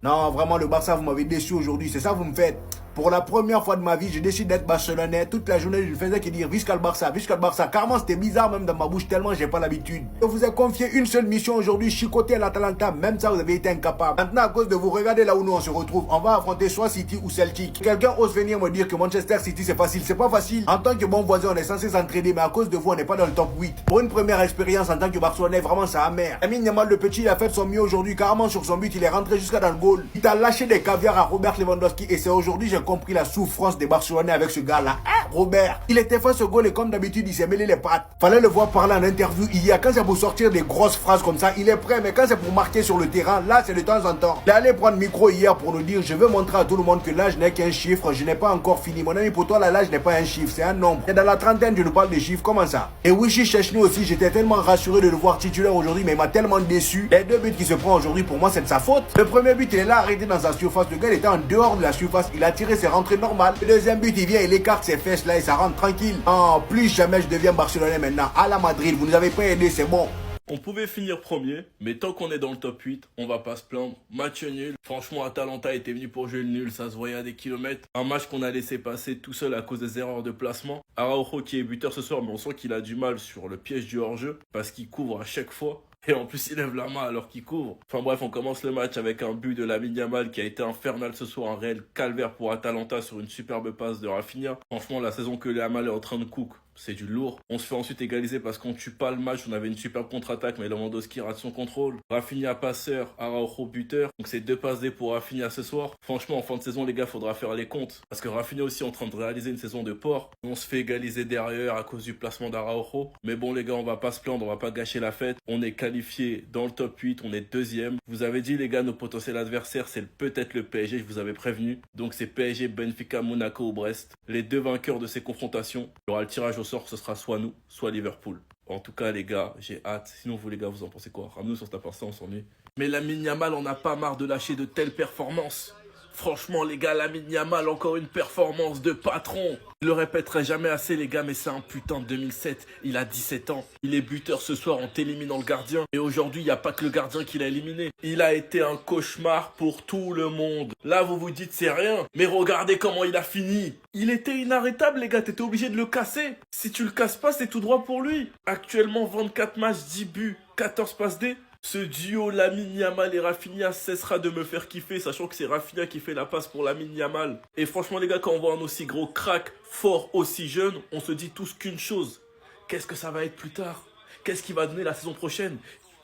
Non, vraiment, le Barça, vous m'avez déçu aujourd'hui. C'est ça que vous me faites. Pour la première fois de ma vie, je décide d'être barcelonais. Toute la journée, je ne faisais que dire Visca le Barça, Visca le Barça. Carrément, c'était bizarre même dans ma bouche tellement j'ai pas l'habitude. Je vous ai confié une seule mission aujourd'hui, chicoter l'Atalanta. Même ça, vous avez été incapable. Maintenant, à cause de vous, regardez là où nous on se retrouve. On va affronter soit City ou Celtic. Quelqu'un ose venir me dire que Manchester City c'est facile. C'est pas facile. En tant que bon voisin, on est censé s'entraider, mais à cause de vous, on n'est pas dans le top 8. Pour une première expérience en tant que Barcelonais, vraiment c'est amer. Lamine Yamal, le petit, il a fait son mieux aujourd'hui. Carrément sur son but, il est rentré jusqu'à dans le goal. Il a lâché des caviars à Robert Lewandowski et c'est aujourd'hui j'ai compris la souffrance des Barcelonais avec ce gars-là. Hein, Robert? Il était face au goal et comme d'habitude, il s'est mêlé les pattes. Fallait le voir parler en interview hier. Quand c'est pour sortir des grosses phrases comme ça, il est prêt. Mais quand c'est pour marquer sur le terrain, là, c'est de temps en temps. Il est allé prendre le micro hier pour nous dire, je veux montrer à tout le monde que l'âge n'est qu'un chiffre. Je n'ai pas encore fini. Mon ami, pour toi, l'âge n'est pas un chiffre, c'est un nombre. Et dans la trentaine, je nous parle des chiffres. Comment ça? Et Wichi Chechny aussi, j'étais tellement rassuré de le voir titulaire aujourd'hui, mais il m'a tellement déçu. Les deux buts qu'il se prend aujourd'hui, pour moi, c'est de sa faute. Le premier but, il est là arrêté dans sa surface. Le gars, il était en dehors de la surface. Il a tiré, c'est rentré normal. Le deuxième but, il vient, il écarte ses fesses là et ça rentre tranquille. Oh, plus jamais je deviens barcelonais maintenant. À la Madrid, vous nous avez pas aidé, c'est bon. On pouvait finir premier, mais tant qu'on est dans le top 8, on va pas se plaindre. Match nul. Franchement, Atalanta était venu pour jouer le nul, ça se voyait à des kilomètres. Un match qu'on a laissé passer tout seul à cause des erreurs de placement. Araujo qui est buteur ce soir, mais on sent qu'il a du mal sur le piège du hors-jeu parce qu'il couvre à chaque fois. Et en plus, il lève la main alors qu'il couvre. Enfin bref, on commence le match avec un but de Lamine Yamal qui a été infernal ce soir, un réel calvaire pour Atalanta sur une superbe passe de Rafinha. Franchement, la saison que Yamal est en train de cook, c'est du lourd. On se fait ensuite égaliser parce qu'on tue pas le match. On avait une superbe contre-attaque, mais Lewandowski rate son contrôle. Rafinha passeur, Araujo buteur. Donc c'est 2 passes D pour Rafinha ce soir. Franchement, en fin de saison, les gars, faudra faire les comptes. Parce que Rafinha aussi est en train de réaliser une saison de porc. On se fait égaliser derrière à cause du placement d'Araujo. Mais bon, les gars, on va pas se plaindre, on va pas gâcher la fête. On est qualifié dans le top 8, on est deuxième. Vous avez dit, les gars, nos potentiels adversaires, c'est peut-être le PSG, je vous avais prévenu. Donc c'est PSG, Benfica, Monaco ou Brest. Les deux vainqueurs de ces confrontations. Il y aura le tirage au sort, ce sera soit nous, soit Liverpool. En tout cas, les gars, j'ai hâte. Sinon, vous, les gars, vous en pensez quoi? Ramenez-nous sur cette instant, on s'ennuie. Mais Lamine Yamal, on n'a pas marre de lâcher de telles performances. Franchement, les gars, Lamine Yamal, encore une performance de patron. Je le répéterai jamais assez, les gars, mais c'est un putain de 2007. Il a 17 ans. Il est buteur ce soir en t'éliminant le gardien. Et aujourd'hui, il n'y a pas que le gardien qui l'a éliminé. Il a été un cauchemar pour tout le monde. Là, vous vous dites, c'est rien. Mais regardez comment il a fini. Il était inarrêtable, les gars. T'étais obligé de le casser. Si tu le casses pas, c'est tout droit pour lui. Actuellement, 24 matchs, 10 buts, 14 passes D. Ce duo Lamine Yamal et Rafinha cessera de me faire kiffer, sachant que c'est Rafinha qui fait la passe pour Lamine Yamal. Et franchement les gars, quand on voit un aussi gros crack, fort, aussi jeune, on se dit tous qu'une chose. Qu'est-ce que ça va être plus tard? Qu'est-ce qu'il va donner la saison prochaine?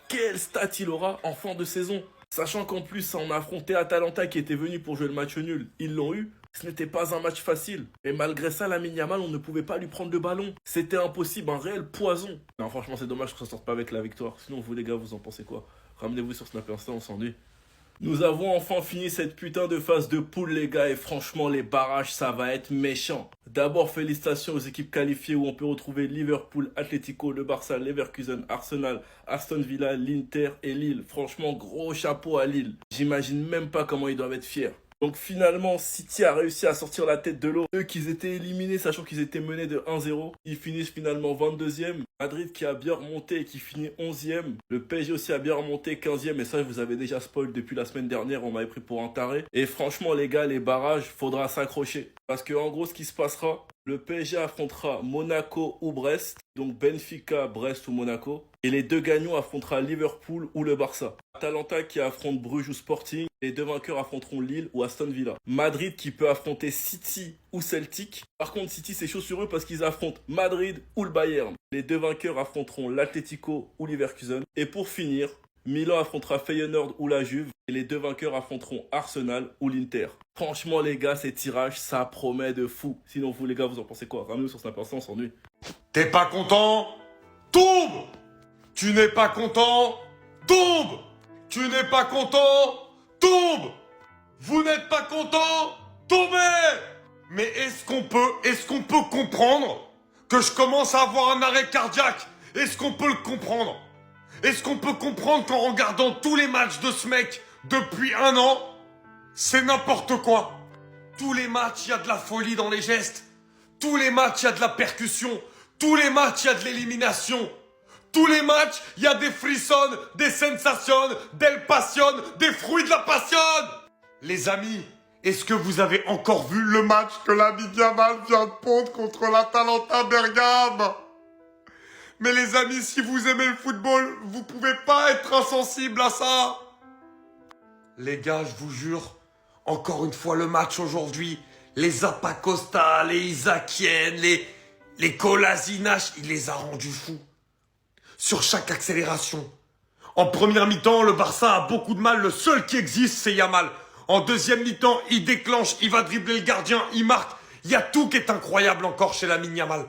Quel stat il aura en fin de saison? Sachant qu'en plus, on a affronté Atalanta qui était venu pour jouer le match nul. Ils l'ont eu. Ce n'était pas un match facile. Et malgré ça, Lamine Yamal, on ne pouvait pas lui prendre le ballon. C'était impossible, un réel poison. Non, franchement, c'est dommage que ça sorte pas avec la victoire. Sinon, vous les gars, vous en pensez quoi? Ramenez-vous sur Snap Insta, on s'ennuie. Nous avons enfin fini cette putain de phase de poule, les gars, et franchement, les barrages, ça va être méchant. D'abord, félicitations aux équipes qualifiées où on peut retrouver Liverpool, Atlético, le Barça, Leverkusen, Arsenal, Aston Villa, l'Inter et Lille. Franchement, gros chapeau à Lille. J'imagine même pas comment ils doivent être fiers. Donc finalement, City a réussi à sortir la tête de l'eau. Eux qui étaient éliminés, sachant qu'ils étaient menés de 1-0. Ils finissent finalement 22e. Madrid qui a bien remonté et qui finit 11e. Le PSG aussi a bien remonté 15e. Et ça, je vous avais déjà spoil depuis la semaine dernière. On m'avait pris pour un taré. Et franchement, les gars, les barrages, faudra s'accrocher. Parce que en gros, ce qui se passera, le PSG affrontera Monaco ou Brest. Donc Benfica, Brest ou Monaco. Et les deux gagnants affrontera Liverpool ou le Barça. Atalanta qui affronte Bruges ou Sporting. Les deux vainqueurs affronteront Lille ou Aston Villa. Madrid qui peut affronter City ou Celtic. Par contre, City, c'est chaud sur eux parce qu'ils affrontent Madrid ou le Bayern. Les deux vainqueurs affronteront l'Atlético ou Leverkusen. Et pour finir, Milan affrontera Feyenoord ou la Juve. Et les deux vainqueurs affronteront Arsenal ou l'Inter. Franchement, les gars, ces tirages, ça promet de fou. Sinon, vous, les gars, vous en pensez quoi? Ramenez-nous sur Snap Insta, on s'ennuie. T'es pas content? Tombe! Tu n'es pas content? Tombe! Tu n'es pas content? Tombe! Vous n'êtes pas content? Tombez! Mais est-ce qu'on peut comprendre que je commence à avoir un arrêt cardiaque? Est-ce qu'on peut le comprendre? Est-ce qu'on peut comprendre qu'en regardant tous les matchs de ce mec depuis 1 an, c'est n'importe quoi? Tous les matchs, il y a de la folie dans les gestes. Tous les matchs, il y a de la percussion. Tous les matchs, il y a de l'élimination. Tous les matchs, il y a des frissons, des sensations, des passions, des fruits de la passion. Les amis, est-ce que vous avez encore vu le match que Lamine Yamal vient de pondre contre l'Atalanta Bergame? Mais les amis, si vous aimez le football, vous pouvez pas être insensible à ça. Les gars, je vous jure, encore une fois le match aujourd'hui, les Zappacosta, les Isakien, les Kolasinac, il les a rendus fous. Sur chaque accélération. En première mi-temps, le Barça a beaucoup de mal, le seul qui existe, c'est Yamal. En deuxième mi-temps, il déclenche, il va dribbler le gardien, il marque. Il y a tout qui est incroyable encore chez Lamine Yamal.